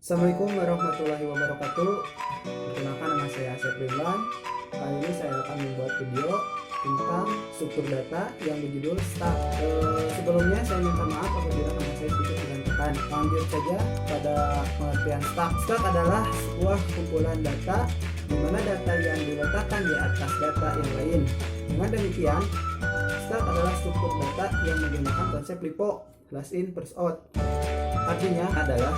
Assalamualaikum warahmatullahi wabarakatuh. Perkenalkan, nama saya Asep Ridwan. Kali ini saya akan membuat video tentang struktur data yang berjudul stack. Sebelumnya saya minta maaf apabila nama saya sedikit berantakan. Lanjut saja pada pengertian stack. Stack adalah sebuah kumpulan data di mana data yang diletakkan di atas data yang lain. Dengan demikian, stack adalah struktur data yang menggunakan konsep LIFO, last in first out. Artinya adalah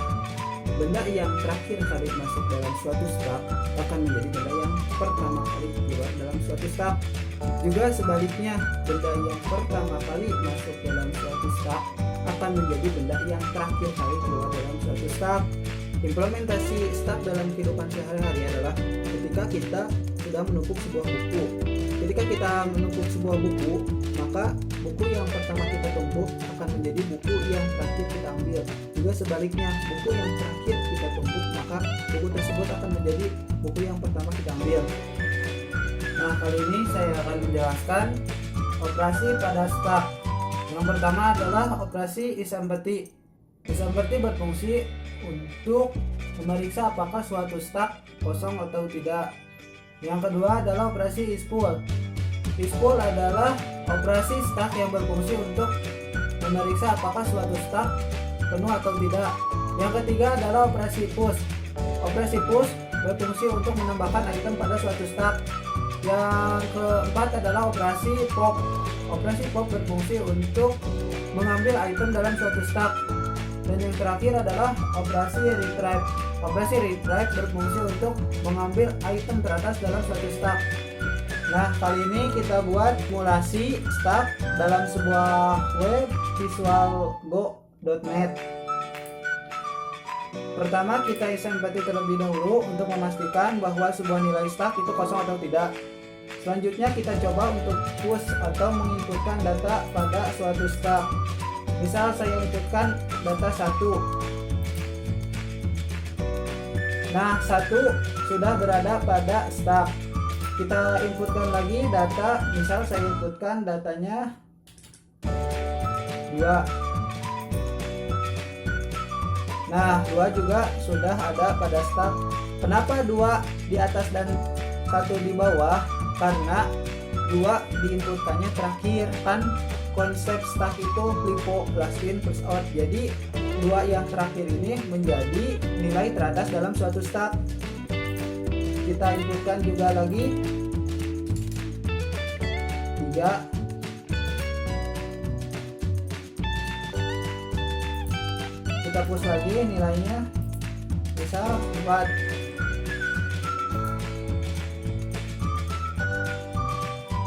benda yang terakhir kali masuk dalam suatu stack akan menjadi benda yang pertama kali keluar dalam suatu stack. Juga sebaliknya, benda yang pertama kali masuk dalam suatu stack akan menjadi benda yang terakhir kali keluar dalam suatu stack. Implementasi stack dalam kehidupan sehari-hari adalah ketika kita sudah menumpuk sebuah buku. Ketika kita menumpuk sebuah buku, maka buku yang pertama kita tumpuk akan menjadi buku yang terakhir kita ambil. Juga sebaliknya, buku yang terakhir kita tumpuk, maka buku tersebut akan menjadi buku yang pertama kita ambil. Nah, kali ini saya akan menjelaskan operasi pada stack. Yang pertama adalah operasi isempty. Isempty berfungsi untuk memeriksa apakah suatu stack kosong atau tidak. Yang kedua adalah operasi isFull. IsFull adalah operasi stack yang berfungsi untuk memeriksa apakah suatu stack penuh atau tidak. Yang ketiga adalah operasi push. Operasi push berfungsi untuk menambahkan item pada suatu stack. Yang keempat adalah operasi pop. Operasi pop berfungsi untuk mengambil item dalam suatu stack. Dan yang terakhir adalah operasi retrieve. Operasi retrieve berfungsi untuk mengambil item teratas dalam suatu stack. Nah, kali ini kita buat simulasi stack dalam sebuah web visualgo.net. Pertama, kita isempty terlebih dahulu untuk memastikan bahwa sebuah nilai stack itu kosong atau tidak. Selanjutnya kita coba untuk push atau menginputkan data pada suatu stack. Misal saya inputkan data 1. Nah, 1 sudah berada pada stack. Kita inputkan lagi data, misal saya inputkan datanya 2. Nah, 2 juga sudah ada pada stack. Kenapa 2 di atas dan 1 di bawah? Karena 2 diinputkannya terakhir. Kan konsep stack itu LIFO, last in first out. Jadi 2 yang terakhir ini menjadi nilai teratas dalam suatu stack. Kita inputkan juga lagi 3. Kita push lagi nilainya, misal 4.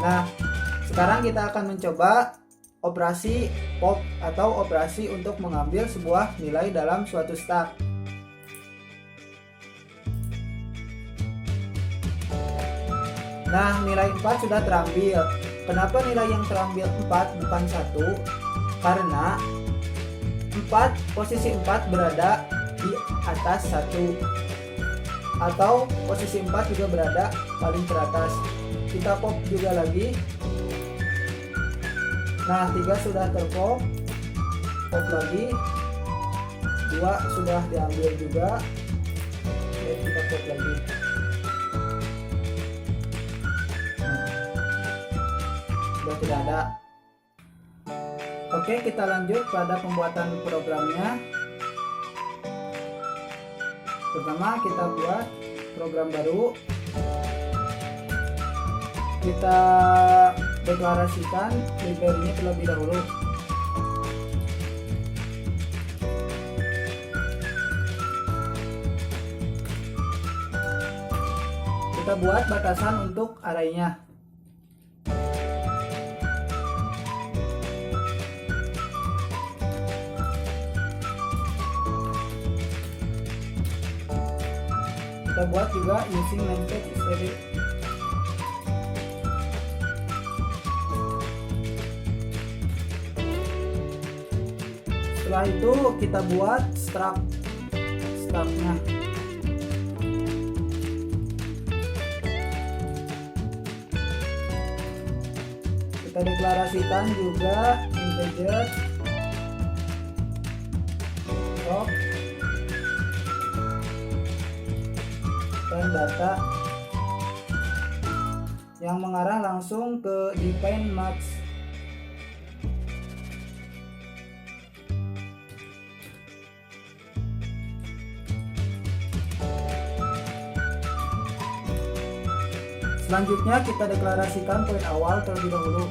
Nah, sekarang kita akan mencoba operasi pop atau operasi untuk mengambil sebuah nilai dalam suatu stack. Nah, nilai 4 sudah terambil. Kenapa nilai yang terambil 4 bukan 1? Karena posisi 4 berada di atas 1. Atau posisi 4 juga berada paling teratas. Kita pop juga lagi. Nah, 3 sudah terpop. Pop lagi. 2 sudah diambil juga. Oke, kita pop lagi. Sudah tidak ada. Oke, kita lanjut pada pembuatan programnya. Pertama, kita buat program baru. Kita deklarasikan library-nya terlebih dahulu. Kita buat batasan untuk array-nya. Kita buat juga using namespace history. Setelah itu kita buat struct-nya. Kita deklarasikan juga integer top dengan data yang mengarah langsung ke define max. Selanjutnya kita deklarasikan poin awal terlebih dahulu.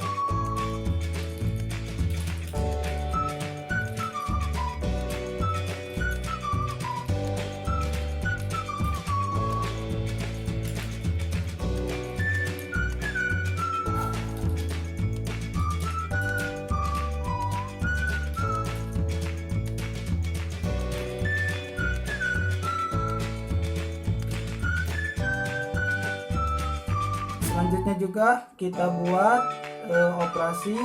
Selanjutnya juga kita buat operasi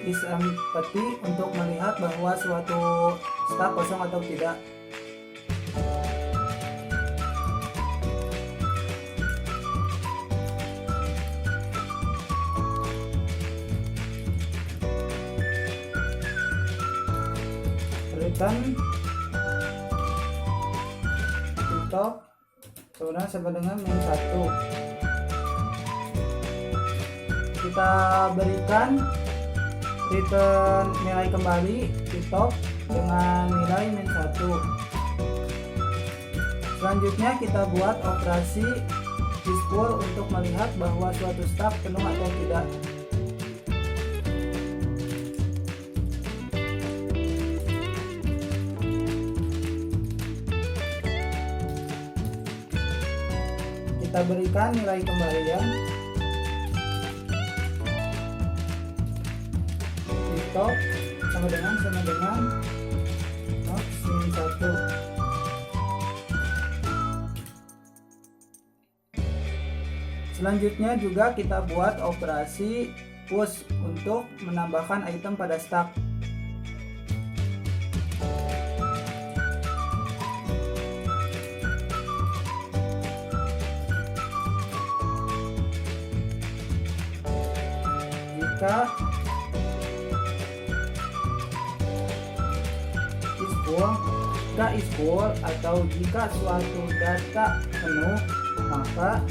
isempty untuk melihat bahwa suatu staf kosong atau tidak. Return untuk kemudian sama dengan -1. Kita berikan return nilai kembali di top dengan nilai -1. Selanjutnya kita buat operasi isFull untuk melihat bahwa suatu staf penuh atau tidak. Kita berikan nilai kembalian top sama dengan max -1. Selanjutnya juga kita buat operasi push untuk menambahkan item pada stack. Jika isFull atau jika suatu data penuh, maka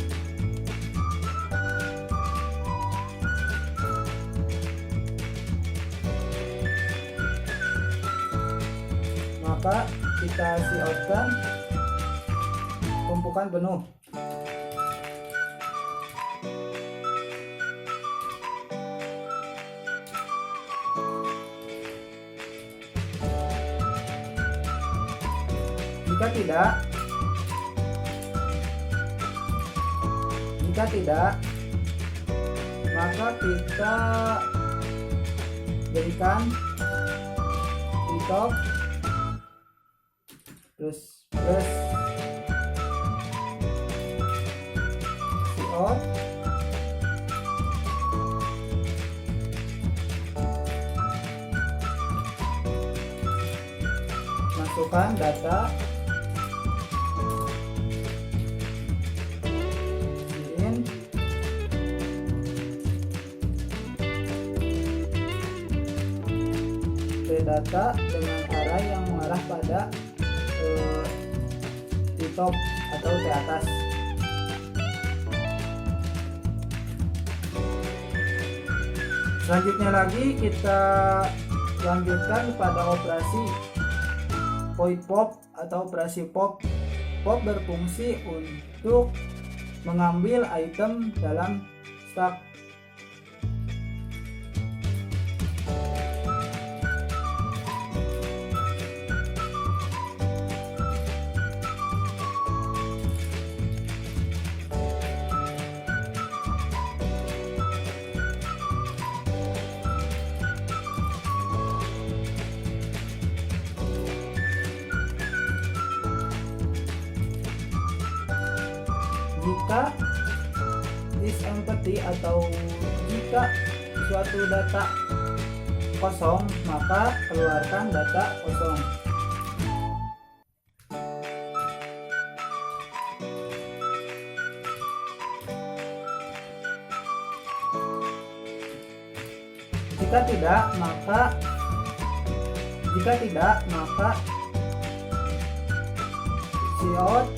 kita coutkan tumpukan penuh. Jika tidak, maka kita berikan di top plus cout masukkan data data dengan arah yang mengarah pada di top atau di atas. Selanjutnya lagi kita lanjutkan pada operasi void pop atau operasi pop. Pop berfungsi untuk mengambil item dalam stack. Jika isempty atau jika suatu data kosong, maka keluarkan data kosong. Jika tidak, maka cout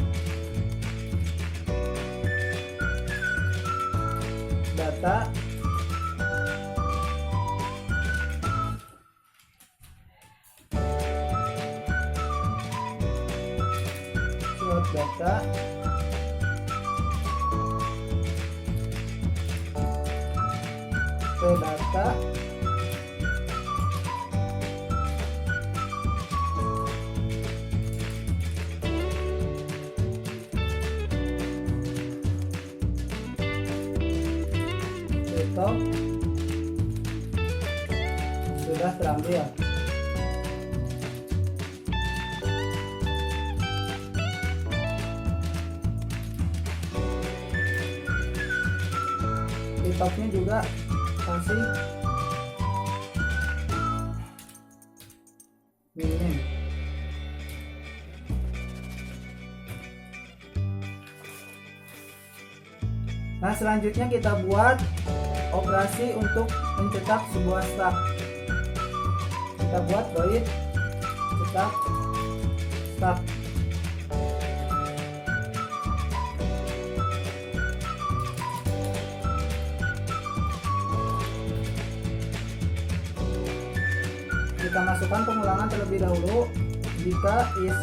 data, slot data, data, stop, sudah terambil. Di topnya juga kasih minim. Nah, selanjutnya kita buat operasi untuk mencetak sebuah stack. Kita buat void cetak stack. Kita masukkan pengulangan terlebih dahulu jika is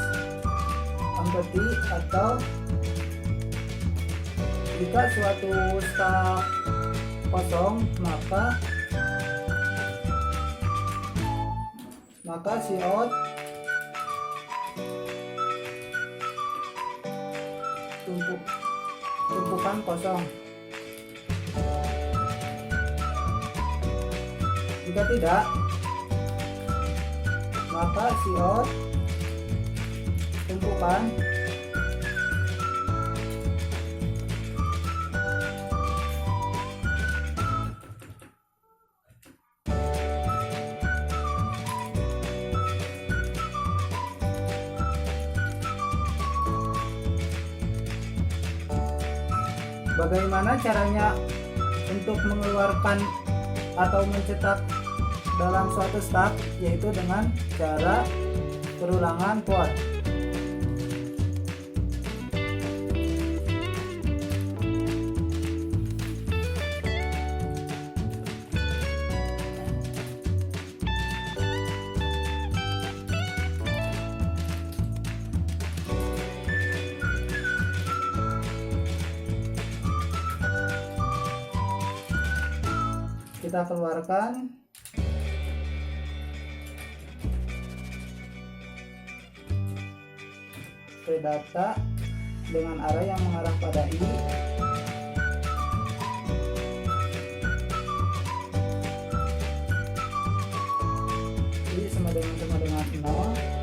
empty atau jika suatu stack kosong, maka cout tumpukan kosong. Jika tidak, maka cout tumpukan Bagaimana caranya untuk mengeluarkan atau mencetak dalam suatu stack, yaitu dengan cara perulangan for. Kita keluarkan ke data dengan arah yang mengarah pada I. I sama dengan 0.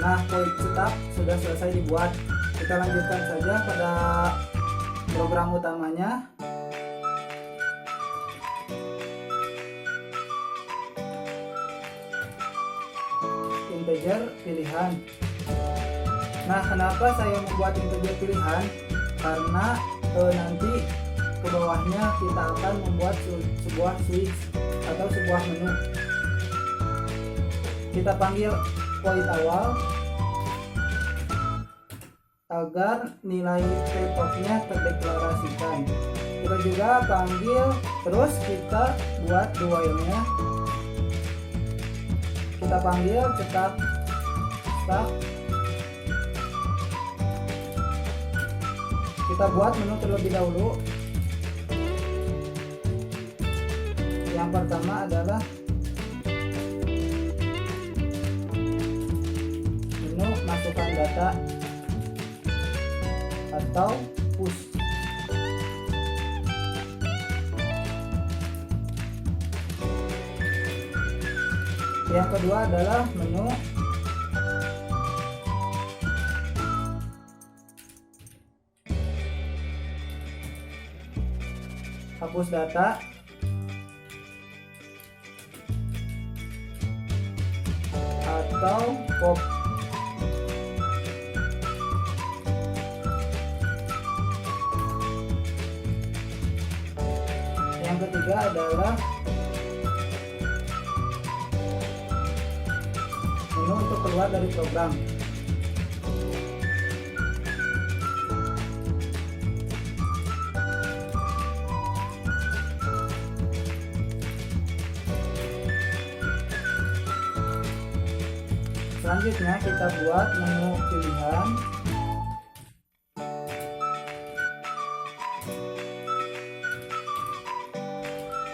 Nah, void cetak sudah selesai dibuat. Kita lanjutkan saja pada program utamanya. Integer pilihan. Nah, kenapa saya membuat integer pilihan? Karena nanti ke bawahnya kita akan membuat sebuah switch atau sebuah menu. Kita panggil void awal agar nilai trade-off-nya terdeklarasikan. Kita juga panggil, terus kita buat while-nya. Kita panggil cetak stack. Kita buat menu terlebih dahulu. Yang pertama adalah menu masukkan data atau push. Yang kedua adalah menu hapus data atau pop. ketiga adalah menu untuk keluar dari program. Selanjutnya kita buat menu pilihan.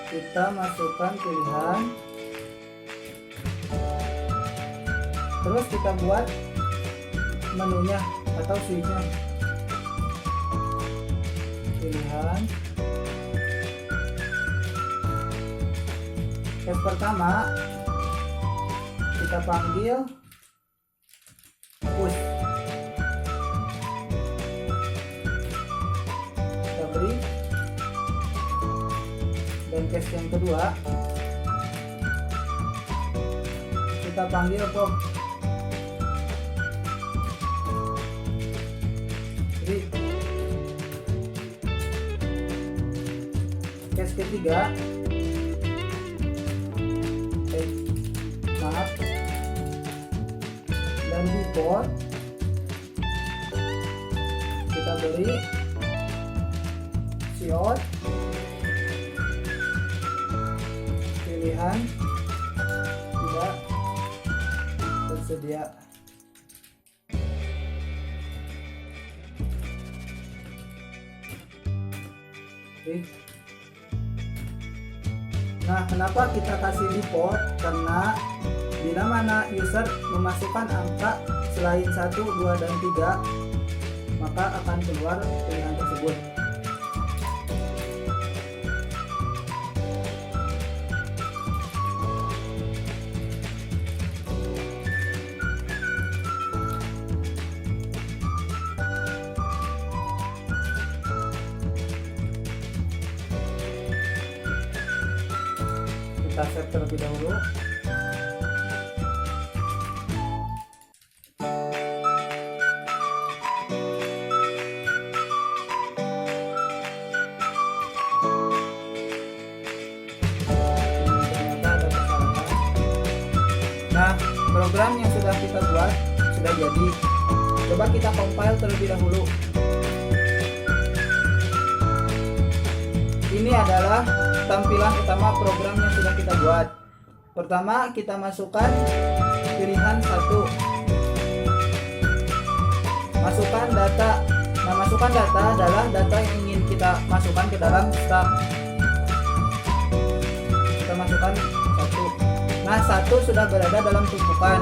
Kita masukkan pilihan. Terus kita buat menunya atau switchnya. Pilihan. Step pertama kita panggil push. Kita beri. Dan case yang kedua kita panggil pop. Jadi case ketiga maaf dan default kita beri short pilihan tidak tersedia. Nah, kenapa kita kasih default? Karena bila mana user memasukkan angka selain 1, 2, dan 3, maka akan keluar pilihan tersebut. Kita set terlebih dahulu. Nah, program yang sudah kita buat sudah jadi. Coba kita compile terlebih dahulu. Ini adalah tampilan utama program yang sudah kita buat. Pertama, kita masukkan pilihan 1. Masukkan data. Nah, masukkan data adalah data yang ingin kita masukkan ke dalam stack. Kita masukkan 1. Nah, 1 sudah berada dalam tumpukan.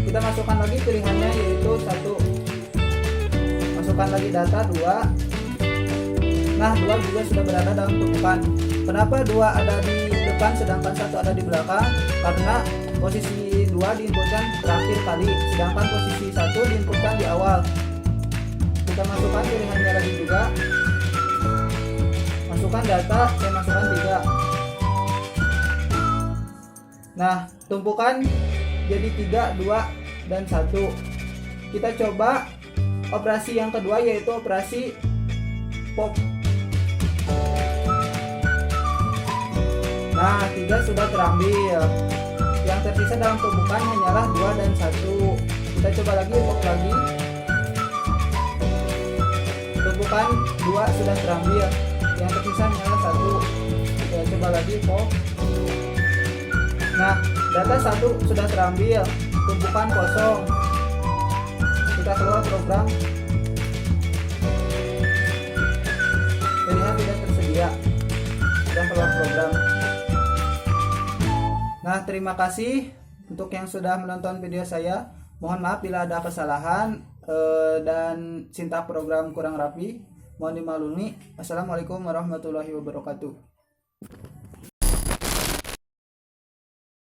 Kita masukkan lagi pilihannya yaitu 1. Masukkan lagi data 2. Nah, 2 juga sudah berada dalam tumpukan. Kenapa 2 ada di depan sedangkan 1 ada di belakang? Karena posisi 2 diinputkan terakhir kali, sedangkan posisi 1 diinputkan di awal. Kita masukkan pilihannya lagi juga. Masukkan data, saya masukkan 3. Nah, tumpukan jadi 3, 2, dan 1. Kita coba operasi yang kedua yaitu operasi pop. Nah, 3 sudah terambil. Yang tersisa dalam tumpukan hanyalah 2 dan 1. Kita coba lagi pop lagi. Tumpukan 2 sudah terambil. Yang tersisa hanyalah 1. Kita coba lagi pop. Nah, data 1 sudah terambil. Tumpukan kosong. Kita keluar program. Pilihan tidak tersedia. Sudah keluar program. Nah, terima kasih untuk yang sudah menonton video saya. Mohon maaf bila ada kesalahan dan sintak program kurang rapi. Mohon dimaklumi. Assalamualaikum warahmatullahi wabarakatuh.